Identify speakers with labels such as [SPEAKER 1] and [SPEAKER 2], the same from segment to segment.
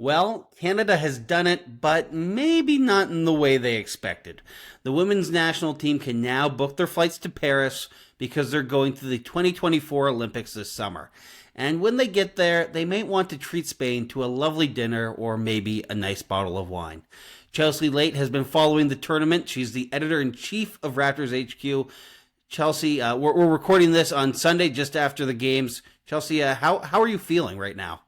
[SPEAKER 1] Well, Canada has done it, but maybe not in the way they expected. The women's national team can now book their flights to Paris because they're going to the 2024 Olympics this summer. And when they get there, they may want to treat Spain to a lovely dinner or maybe a nice bottle of wine. Chelsea Leite has been following the tournament. She's the editor-in-chief of Raptors HQ. Chelsea, we're recording this on Sunday just after the games. Chelsea, how are you feeling right now?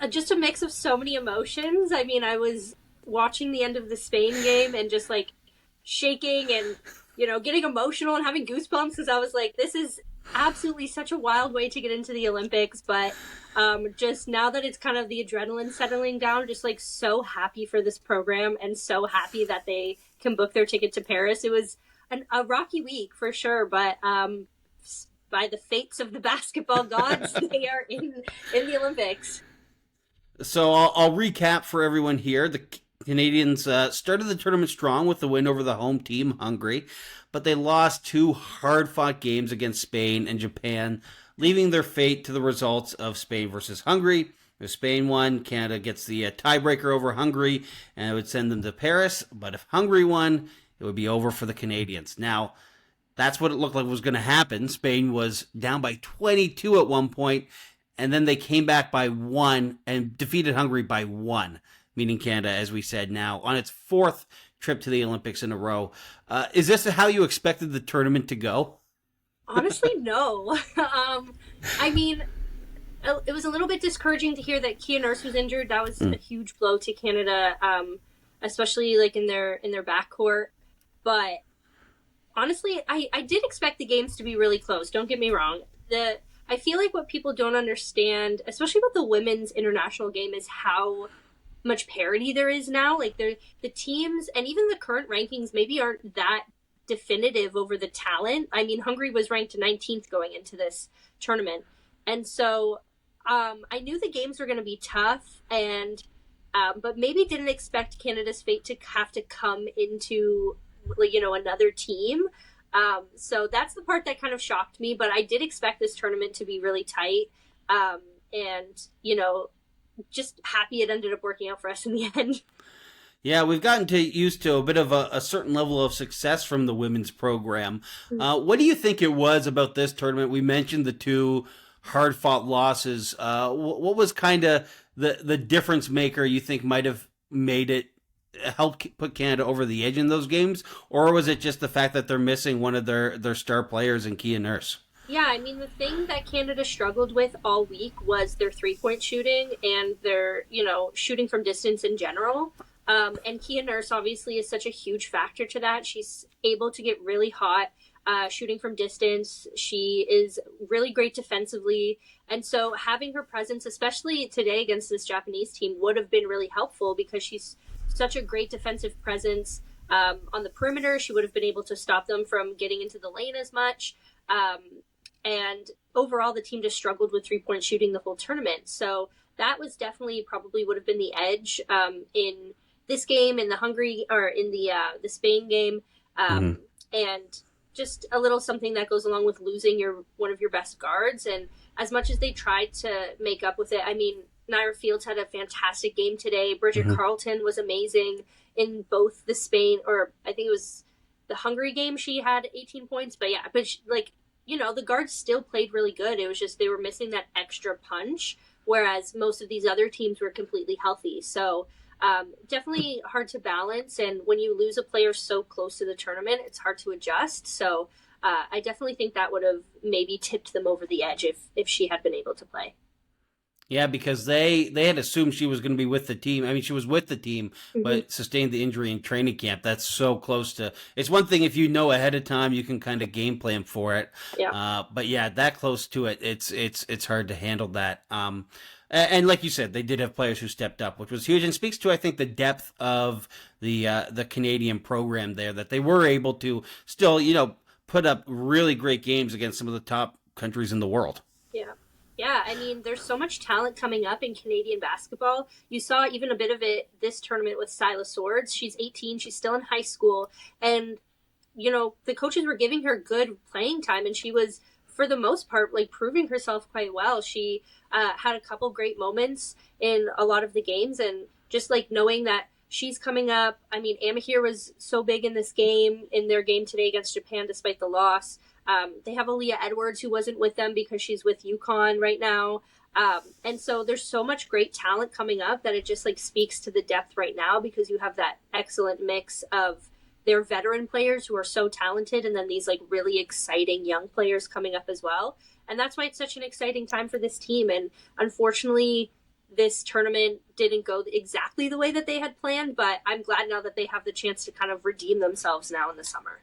[SPEAKER 2] Just a mix of so many emotions. I mean, I was watching the end of the Spain game and just like shaking and, getting emotional and having goosebumps because I was like, this is absolutely such a wild way to get into the Olympics. But just now that it's kind of the adrenaline settling down, just like so happy for this program and so happy that they can book their ticket to Paris. It was a rocky week for sure, but by the fates of the basketball gods, they are in the Olympics.
[SPEAKER 1] So I'll recap for everyone here. The Canadians started the tournament strong with the win over the home team, Hungary, but they lost two hard-fought games against Spain and Japan, leaving their fate to the results of Spain versus Hungary. If Spain won, Canada gets the tiebreaker over Hungary, and it would send them to Paris. But if Hungary won, it would be over for the Canadians. Now, that's what it looked like was going to happen. Spain was down by 22 at one point, and then they came back by one and defeated Hungary by one, meaning Canada, as we said, now on its fourth trip to the Olympics in a row. Is this how you expected the tournament to go?
[SPEAKER 2] Honestly, no. I mean, it was a little bit discouraging to hear that Kia Nurse was injured. That was a huge blow to Canada, especially like in their backcourt. But honestly, I did expect the games to be really close. Don't get me wrong. I feel like what people don't understand, especially with the women's international game, is how much parity there is now. Like the teams and even the current rankings maybe aren't that definitive over the talent. I mean, Hungary was ranked 19th going into this tournament. And so I knew the games were going to be tough, and but maybe didn't expect Canada's fate to have to come into another team. So that's the part that kind of shocked me, but I did expect this tournament to be really tight. And, just happy it ended up working out for us in the end.
[SPEAKER 1] Yeah, we've gotten used to a bit of a certain level of success from the women's program. What do you think it was about this tournament? We mentioned the two hard-fought losses. What was kind of the difference maker you think might have made it help put Canada over the edge in those games? Or was it just the fact that they're missing one of their star players in Kia Nurse?
[SPEAKER 2] Yeah, I mean, the thing that Canada struggled with all week was their three-point shooting and their, shooting from distance in general. And Kia Nurse obviously is such a huge factor to that. She's able to get really hot shooting from distance. She is really great defensively. And so having her presence, especially today against this Japanese team, would have been really helpful because she's such a great defensive presence on the perimeter. She would have been able to stop them from getting into the lane as much. And overall, the team just struggled with three-point shooting the whole tournament. So that was definitely probably would have been the edge in this game, in the Hungary, or in the Spain game. And just a little something that goes along with losing one of your best guards. And as much as they tried to make up with it, I mean, Naira Fields had a fantastic game today. Bridget Carlton was amazing in both the Spain, or I think it was the Hungary game. She had 18 points, but the guards still played really good. It was just they were missing that extra punch, whereas most of these other teams were completely healthy. So definitely hard to balance. And when you lose a player so close to the tournament, it's hard to adjust. So I definitely think that would have maybe tipped them over the edge if she had been able to play.
[SPEAKER 1] Yeah, because they had assumed she was going to be with the team. I mean, she was with the team, but sustained the injury in training camp. That's so close to. It's one thing if you know ahead of time, you can kind of game plan for it.
[SPEAKER 2] Yeah.
[SPEAKER 1] But yeah, that close to it, it's hard to handle that. And like you said, they did have players who stepped up, which was huge, and speaks to, I think, the depth of the Canadian program there, that they were able to still, put up really great games against some of the top countries in the world.
[SPEAKER 2] Yeah. Yeah, I mean, there's so much talent coming up in Canadian basketball. You saw even a bit of it this tournament with Sila Swords. She's 18. She's still in high school. And, the coaches were giving her good playing time, and she was for the most part, like proving herself quite well. She had a couple great moments in a lot of the games, and just like knowing that she's coming up. I mean, Amahir was so big in this game, in their game today against Japan, despite the loss. They have Aaliyah Edwards, who wasn't with them because she's with UConn right now. And so there's so much great talent coming up that it just like speaks to the depth right now, because you have that excellent mix of their veteran players who are so talented, and then these like really exciting young players coming up as well. And that's why it's such an exciting time for this team. And unfortunately, this tournament didn't go exactly the way that they had planned, but I'm glad now that they have the chance to kind of redeem themselves now in the summer.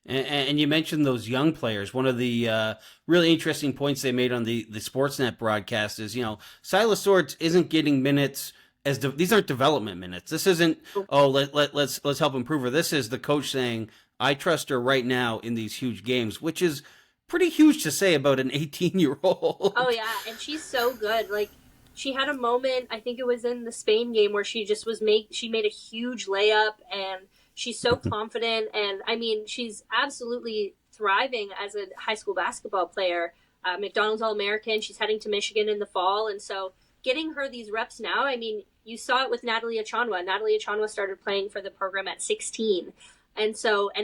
[SPEAKER 1] And you mentioned those young players. One of the really interesting points they made on the Sportsnet broadcast is, Silas Swords isn't getting minutes these aren't development minutes. This isn't, let's help improve her. This is the coach saying, I trust her right now in these huge games, which is pretty huge to say about an 18-year-old.
[SPEAKER 2] Oh yeah, and she's so good. Like, she had a moment, I think it was in the Spain game, where she just she made a huge layup, and she's so confident. And I mean, she's absolutely thriving as a high school basketball player. McDonald's All-American. She's heading to Michigan in the fall. And so getting her these reps now, I mean, you saw it with Natalie Achonwa. Natalie Achonwa started playing for the program at 16. And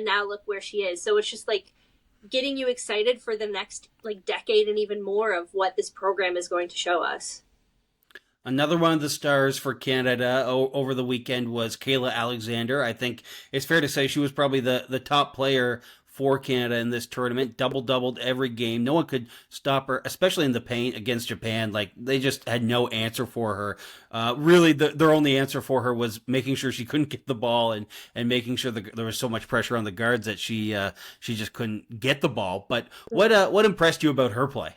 [SPEAKER 2] now look where she is. So it's just like getting you excited for the next like decade and even more of what this program is going to show us.
[SPEAKER 1] Another one of the stars for Canada over the weekend was Kayla Alexander. I think it's fair to say she was probably the top player for Canada in this tournament. Doubled every game. No one could stop her, especially in the paint against Japan. Like, they just had no answer for her. Really, their only answer for her was making sure she couldn't get the ball and making sure there was so much pressure on the guards that she just couldn't get the ball. But what impressed you about her play?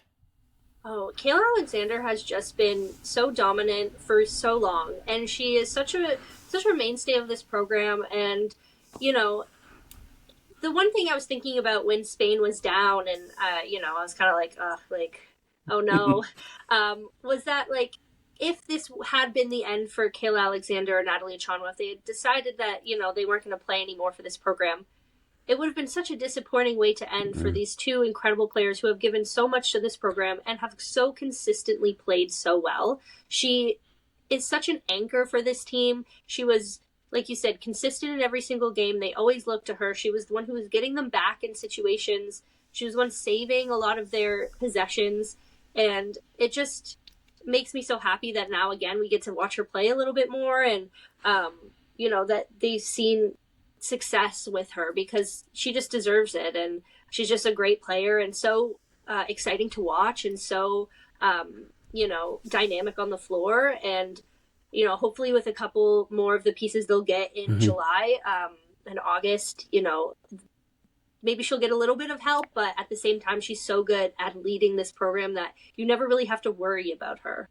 [SPEAKER 2] Oh, Kayla Alexander has just been so dominant for so long, and she is such a mainstay of this program. And the one thing I was thinking about when Spain was down, and I was kind of like, oh no, was that like, if this had been the end for Kayla Alexander or Natalie Achonwa, if they had decided that they weren't going to play anymore for this program, it would have been such a disappointing way to end for these two incredible players who have given so much to this program and have so consistently played so well. She is such an anchor for this team. She was, like you said, consistent in every single game. They always looked to her. She was the one who was getting them back in situations. She was the one saving a lot of their possessions. And it just makes me so happy that now, again, we get to watch her play a little bit more, and, that they've seen success with her, because she just deserves it. And she's just a great player, and so exciting to watch, and so dynamic on the floor. And hopefully with a couple more of the pieces they'll get in July and August, maybe she'll get a little bit of help, but at the same time, she's so good at leading this program that you never really have to worry about her.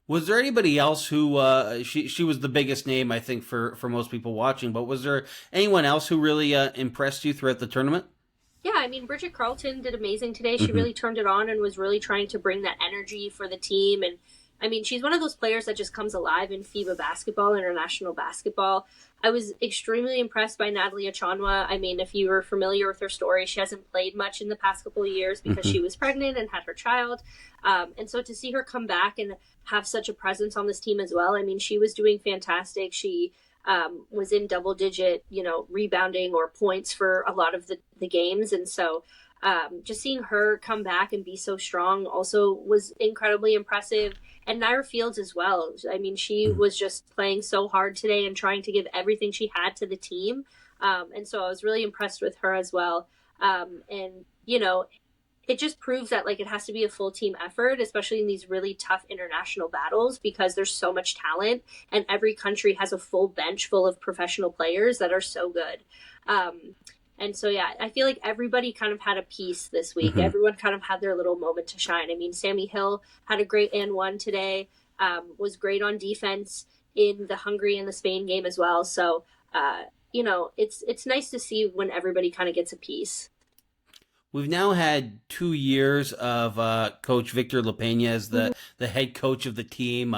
[SPEAKER 1] Was there anybody else who she was the biggest name, I think, for most people watching, but was there anyone else who really impressed you throughout the tournament?
[SPEAKER 2] Yeah, I mean, Bridget Carlton did amazing today. She really turned it on and was really trying to bring that energy for the team. And I mean, she's one of those players that just comes alive in FIBA basketball, international basketball. I was extremely impressed by Natalie Achonwa. I mean, if you were familiar with her story, she hasn't played much in the past couple of years because she was pregnant and had her child. And so to see her come back and have such a presence on this team as well, I mean, she was doing fantastic. She was in double-digit, rebounding or points for a lot of the games. And so just seeing her come back and be so strong also was incredibly impressive. And Naira Fields as well. I mean, she was just playing so hard today and trying to give everything she had to the team. And so I was really impressed with her as well. And, it just proves that like it has to be a full team effort, especially in these really tough international battles, because there's so much talent and every country has a full bench full of professional players that are so good. And so, yeah, I feel like everybody kind of had a piece this week. Everyone kind of had their little moment to shine. I mean, Sammy Hill had a great and one today, was great on defense in the Hungary and the Spain game as well. So, it's nice to see when everybody kind of gets a piece.
[SPEAKER 1] We've now had 2 years of Coach Victor LaPena as the head coach of the team.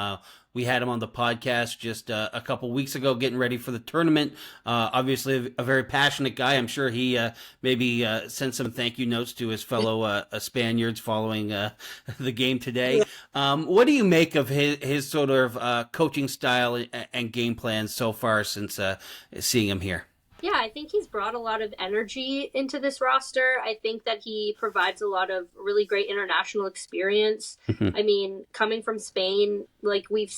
[SPEAKER 1] We had him on the podcast just a couple weeks ago, getting ready for the tournament. Obviously, a very passionate guy. I'm sure he maybe sent some thank you notes to his fellow Spaniards following the game today. What do you make of his sort of coaching style and game plan so far since seeing him here?
[SPEAKER 2] Yeah, I think he's brought a lot of energy into this roster. I think that he provides a lot of really great international experience. I mean, coming from Spain, like we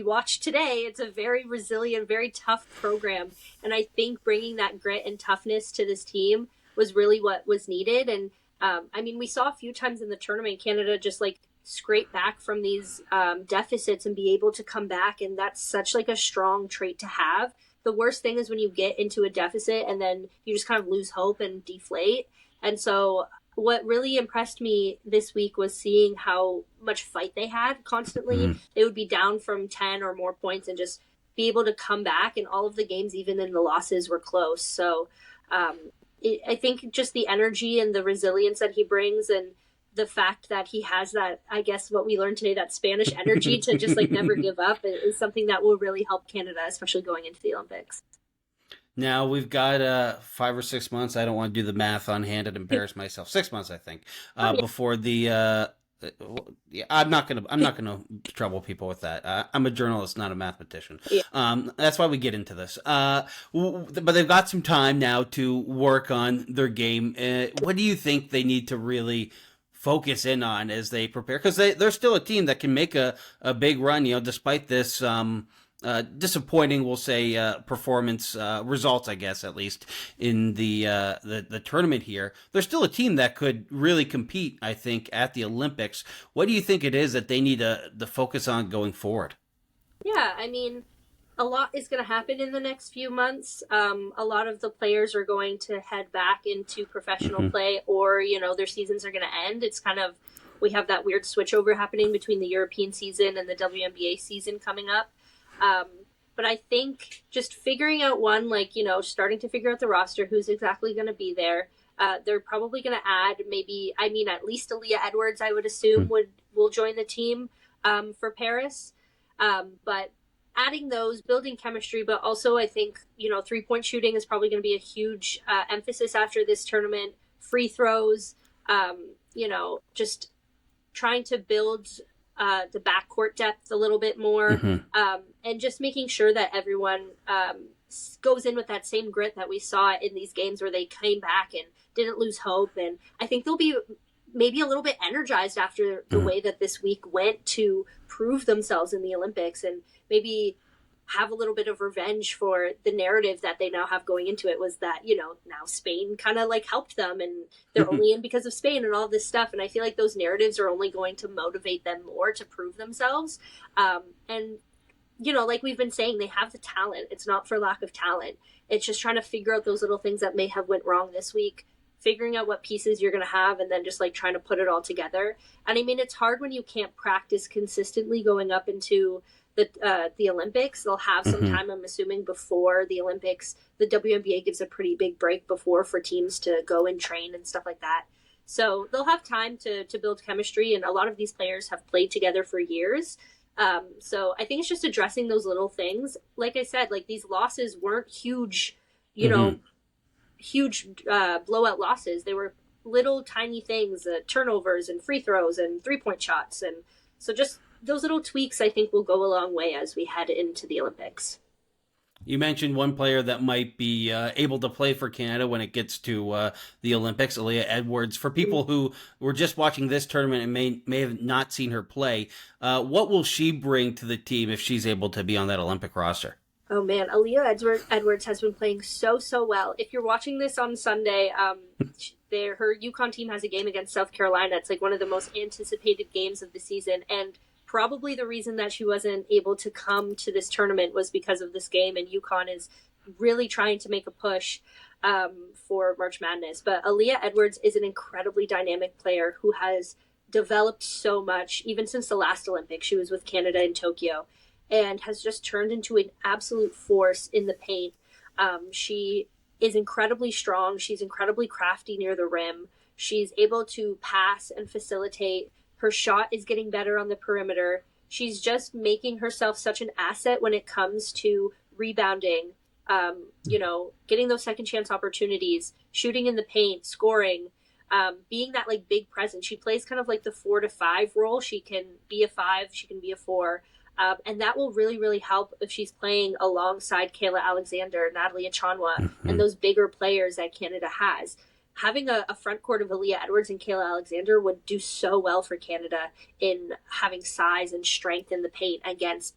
[SPEAKER 2] watched today, it's a very resilient, very tough program, and I think bringing that grit and toughness to this team was really what was needed. And I mean, we saw a few times in the tournament Canada just like scrape back from these deficits and be able to come back, and that's such like a strong trait to have. The worst thing is when you get into a deficit and then you just kind of lose hope and deflate. And so what really impressed me this week was seeing how much fight they had constantly. They would be down from 10 or more points and just be able to come back, and all of the games, even in the losses, were close. So I think just the energy and the resilience that he brings, and the fact that he has that, I guess what we learned today, that Spanish energy to just like never give up, is something that will really help Canada, especially going into the Olympics.
[SPEAKER 1] Now we've got 5 or 6 months. I don't want to do the math on hand and embarrass myself. 6 months, I think, before the. Yeah, I'm not gonna trouble people with that. I'm a journalist, not a mathematician.
[SPEAKER 2] Yeah.
[SPEAKER 1] That's why we get into this. But they've got some time now to work on their game. What do you think they need to really focus in on as they prepare? Because they're still a team that can make a big run, despite this disappointing, we'll say, performance results, I guess, at least in the tournament here. They're still a team that could really compete, I think, at the Olympics. What do you think it is that they need to focus on going forward?
[SPEAKER 2] Yeah, I mean, a lot is going to happen in the next few months. A lot of the players are going to head back into professional play, or, their seasons are going to end. It's kind of, we have that weird switchover happening between the European season and the WNBA season coming up. But I think just figuring out starting to figure out the roster, who's exactly going to be there. They're probably going to add at least Aaliyah Edwards, I would assume, will join the team for Paris. But adding those, building chemistry, but also I think, 3-point shooting is probably going to be a huge emphasis after this tournament. Free throws, just trying to build the backcourt depth a little bit more, and just making sure that everyone goes in with that same grit that we saw in these games where they came back and didn't lose hope. And I think they'll be maybe a little bit energized after the way that this week went to prove themselves in the Olympics, and maybe have a little bit of revenge for the narrative that they now have going into it, was that, now Spain kind of like helped them and they're only in because of Spain and all this stuff. And I feel like those narratives are only going to motivate them more to prove themselves. And, like we've been saying, they have the talent. It's not for lack of talent. It's just trying to figure out those little things that may have went wrong this week, figuring out what pieces you're going to have, and then just like trying to put it all together. And I mean, it's hard when you can't practice consistently going up into the Olympics. They'll have some time, I'm assuming, before the Olympics. The WNBA gives a pretty big break before for teams to go and train and stuff like that. So they'll have time to build chemistry, and a lot of these players have played together for years. So I think it's just addressing those little things. Like I said, like these losses weren't huge, huge blowout losses. They were little tiny things, turnovers and free throws and 3-point shots. And so just those little tweaks, I think, will go a long way as we head into the Olympics.
[SPEAKER 1] You mentioned one player that might be able to play for Canada when it gets to the Olympics, Aaliyah Edwards. For people who were just watching this tournament and may have not seen her play, what will she bring to the team if she's able to be on that Olympic roster?
[SPEAKER 2] Oh man, Aaliyah Edwards has been playing so well. If you're watching this on Sunday, her UConn team has a game against South Carolina. It's like one of the most anticipated games of the season, and probably the reason that she wasn't able to come to this tournament was because of this game, and UConn is really trying to make a push for March Madness. But Aaliyah Edwards is an incredibly dynamic player who has developed so much, even since the last Olympics. She was with Canada in Tokyo, and has just turned into an absolute force in the paint. She is incredibly strong. She's incredibly crafty near the rim. She's able to pass and facilitate. Her shot is getting better on the perimeter. she's just making herself such an asset when it comes to rebounding, getting those second chance opportunities, shooting in the paint, scoring, being that like big presence. She plays kind of like the 4 to 5 role. She can be a 5, she can be a 4. And that will really, really help if she's playing alongside Kayla Alexander, Natalie Achonwa, and those bigger players that Canada has. Having a front court of Aaliyah Edwards and Kayla Alexander would do so well for Canada in having size and strength in the paint against,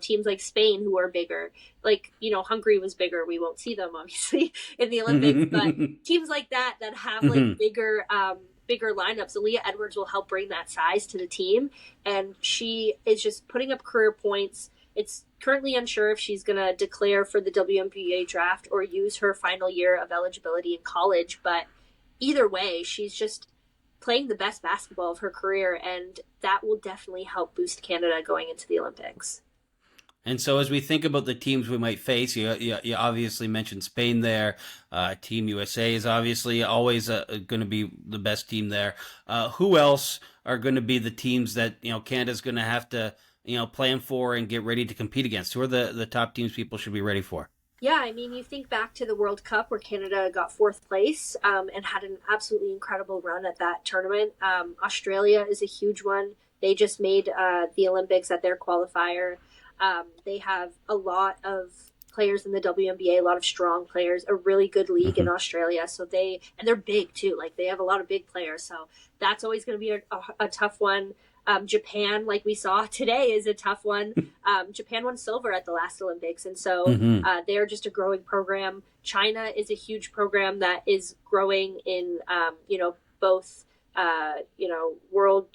[SPEAKER 2] teams like Spain who are bigger. Like, Hungary was bigger. We won't see them, obviously, in the Olympics. But teams like that have like bigger lineups, Aaliyah Edwards will help bring that size to the team. And she is just putting up career points. It's currently unsure if she's going to declare for the WNBA draft or use her final year of eligibility in college. But either way, she's just playing the best basketball of her career. And that will definitely help boost Canada going into the Olympics.
[SPEAKER 1] And so as we think about the teams we might face, you obviously mentioned Spain there. Team USA is obviously always going to be the best team there. Who else are going to be the teams that, Canada's going to have to, plan for and get ready to compete against? Who are the top teams people should be ready for?
[SPEAKER 2] Yeah, I mean, you think back to the World Cup where Canada got 4th place and had an absolutely incredible run at that tournament. Australia is a huge one. They just made the Olympics at their qualifier. They have a lot of players in the WNBA, a lot of strong players, a really good league in Australia. So they're big too. Like they have a lot of big players. So that's always going to be a tough one. Japan, like we saw today, is a tough one. Japan won silver at the last Olympics. And so they're just a growing program. China is a huge program that is growing in, both, world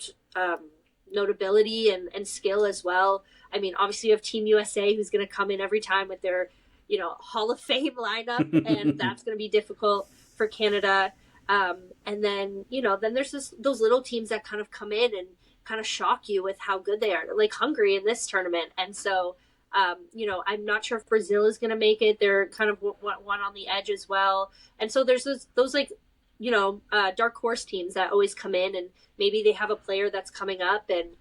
[SPEAKER 2] notability and skill as well. I mean, obviously you have Team USA who's going to come in every time with their, Hall of Fame lineup, and that's going to be difficult for Canada. And then, then there's those little teams that kind of come in and kind of shock you with how good they are, like Hungary in this tournament. And so, I'm not sure if Brazil is going to make it. They're kind of one on the edge as well. And so there's those like, dark horse teams that always come in and maybe they have a player that's coming up and,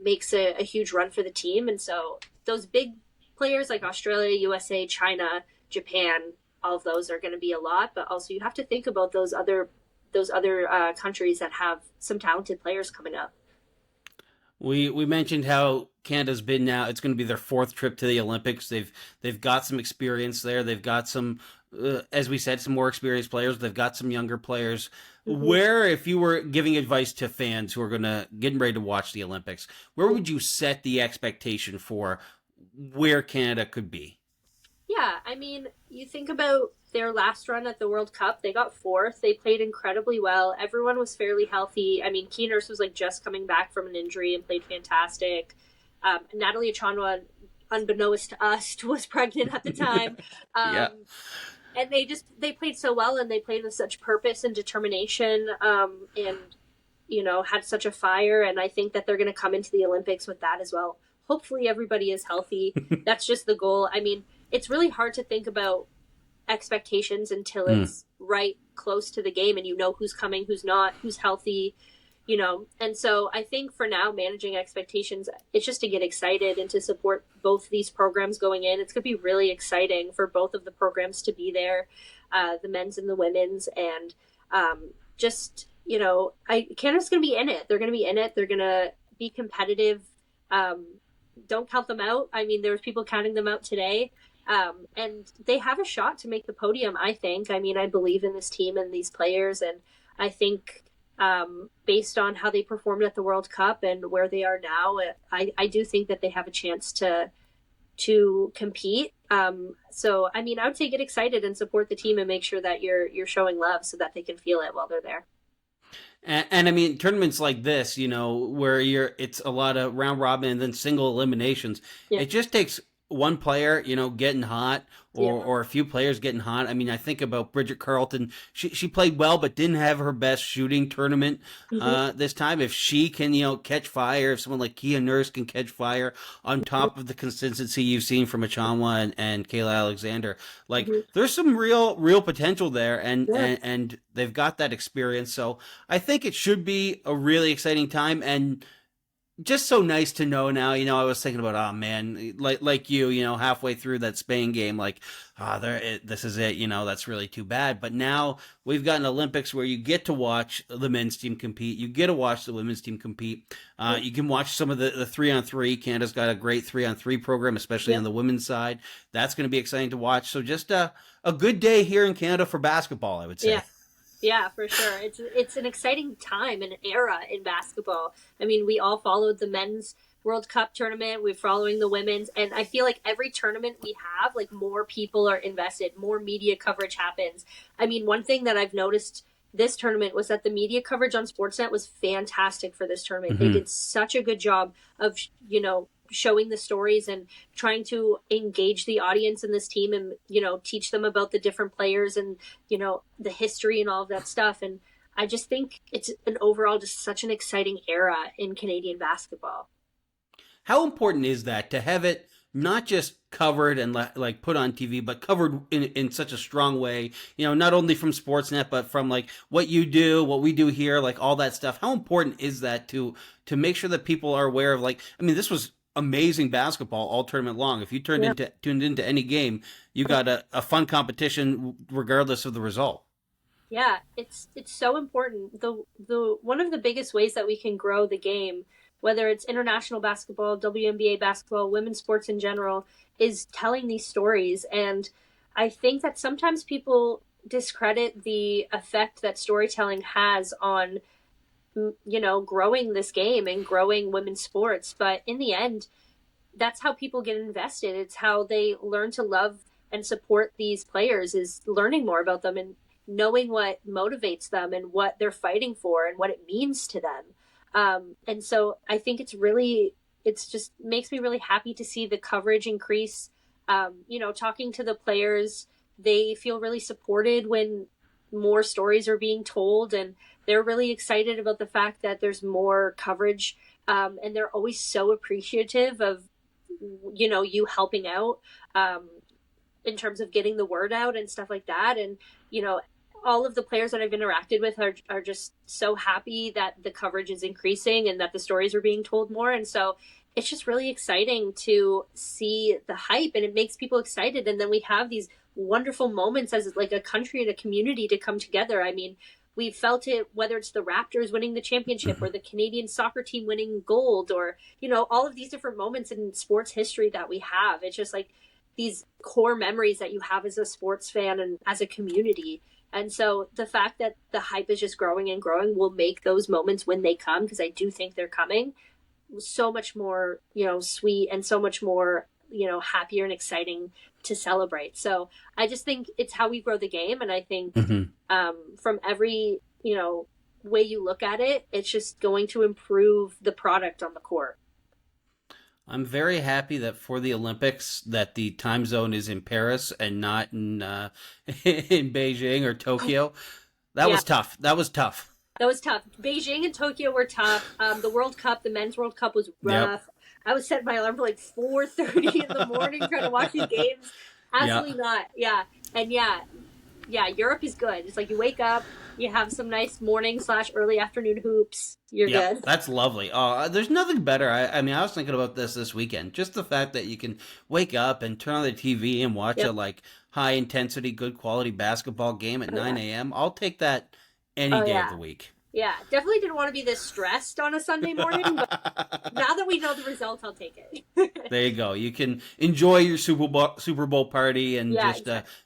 [SPEAKER 2] makes a huge run for the team. And so those big players like Australia, USA, China, Japan, all of those are going to be a lot, but also you have to think about those other countries that have some talented players coming up.
[SPEAKER 1] We mentioned how Canada's been now. It's going to be their 4th trip to the Olympics. They've got some experience there. They've got some, as we said, some more experienced players. They've got some younger players. Where, if you were giving advice to fans who are getting ready to watch the Olympics, where would you set the expectation for where Canada could be?
[SPEAKER 2] Yeah, I mean, you think about their last run at the World Cup, they got 4th. They played incredibly well. Everyone was fairly healthy. I mean, Key Nurse was like just coming back from an injury and played fantastic. Natalie Achonwa, unbeknownst to us, was pregnant at the time.
[SPEAKER 1] Yeah.
[SPEAKER 2] And they played so well, and they played with such purpose and determination, and had such a fire. And I think that they're going to come into the Olympics with that as well. Hopefully everybody is healthy. That's just the goal. I mean, it's really hard to think about expectations until it's right close to the game and who's coming, who's not, who's healthy, And so I think for now, managing expectations, it's just to get excited and to support both these programs going in. It's going to be really exciting for both of the programs to be there, the men's and the women's. And Canada's going to be in it. They're going to be in it. They're going to be competitive. Don't count them out. I mean, there was people counting them out today. And they have a shot to make the podium, I think. I mean, I believe in this team and these players. And I think based on how they performed at the World Cup and where they are now, I do think that they have a chance to compete. So, I mean, I would say get excited and support the team and make sure that you're showing love so that they can feel it while they're there.
[SPEAKER 1] And I mean, tournaments like this, where it's a lot of round robin and then single eliminations. Yeah. It just takes one player, getting hot or a few players getting hot. I mean, I think about Bridget Carleton. She played well, but didn't have her best shooting tournament this time. If she can, catch fire, if someone like Kia Nurse can catch fire on top of the consistency you've seen from Achonwa and Kayla Alexander, there's some real potential there, and they've got that experience. So I think it should be a really exciting time. And just so nice to know now. I was thinking about, oh man, like halfway through that Spain game, like, this is it. That's really too bad. But now we've got an Olympics where you get to watch the men's team compete. You get to watch the women's team compete. You can watch some of the 3-on-3. Canada's got a great 3-on-3 program, especially on the women's side. That's going to be exciting to watch. So just a good day here in Canada for basketball, I would say.
[SPEAKER 2] Yeah. Yeah, for sure. It's an exciting time and era in basketball. I mean, we all followed the men's World Cup tournament. We're following the women's, and I feel like every tournament we have, like more people are invested, more media coverage happens. I mean, one thing that I've noticed this tournament was that the media coverage on Sportsnet was fantastic for this tournament. They did such a good job of, showing the stories and trying to engage the audience in this team and, teach them about the different players and, the history and all of that stuff. And I just think it's an overall just such an exciting era in Canadian basketball.
[SPEAKER 1] How important is that to have it not just covered and like put on TV, but covered in such a strong way, not only from Sportsnet, but from like what you do, what we do here, like all that stuff. How important is that to make sure that people are aware of, like, I mean, this was amazing basketball all tournament long. If you tuned into any game, you got a fun competition regardless of the result.
[SPEAKER 2] Yeah, it's so important. The one of the biggest ways that we can grow the game, whether it's international basketball, WNBA basketball, women's sports in general, is telling these stories. And I think that sometimes people discredit the effect that storytelling has on, growing this game and growing women's sports. But in the end, that's how people get invested. It's how they learn to love and support these players, is learning more about them and knowing what motivates them and what they're fighting for and what it means to them. And so I think it's just makes me really happy to see the coverage increase. Talking to the players, they feel really supported when more stories are being told, and they're really excited about the fact that there's more coverage. And they're always so appreciative of, you helping out, in terms of getting the word out and stuff like that. And, all of the players that I've interacted with are just so happy that the coverage is increasing and that the stories are being told more. And so it's just really exciting to see the hype, and it makes people excited. And then we have these wonderful moments as like a country and a community to come together. I mean, we've felt it, whether it's the Raptors winning the championship or the Canadian soccer team winning gold, or, all of these different moments in sports history that we have. It's just like these core memories that you have as a sports fan and as a community. And so the fact that the hype is just growing and growing will make those moments, when they come, because I do think they're coming, so much more, sweet and so much more, happier and exciting to celebrate. So I just think it's how we grow the game. And I think from every, way you look at it, it's just going to improve the product on the court.
[SPEAKER 1] I'm very happy that for the Olympics that the time zone is in Paris and not in in Beijing or Tokyo. That was tough. That was tough.
[SPEAKER 2] Beijing and Tokyo were tough. The World Cup, the men's World Cup, was rough. Yep. I was setting my alarm for like 4:30 in the morning trying to watch these games. Absolutely not. Yeah. And Europe is good. It's like you wake up, you have some nice morning/early afternoon hoops. You're good.
[SPEAKER 1] That's lovely. There's nothing better. I mean, I was thinking about this weekend. Just the fact that you can wake up and turn on the TV and watch a high intensity, good quality basketball game at 9 a.m. I'll take that any day of the week.
[SPEAKER 2] Yeah, definitely didn't want to be this stressed on a Sunday morning, but now that we know the result, I'll take it.
[SPEAKER 1] There you go. You can enjoy your Super Bowl party and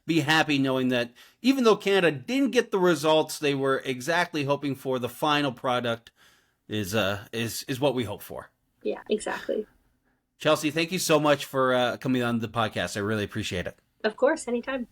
[SPEAKER 1] be happy knowing that even though Canada didn't get the results they were exactly hoping for, the final product is what we hope for.
[SPEAKER 2] Yeah, exactly.
[SPEAKER 1] Chelsea, thank you so much for coming on the podcast. I really appreciate it.
[SPEAKER 2] Of course, anytime.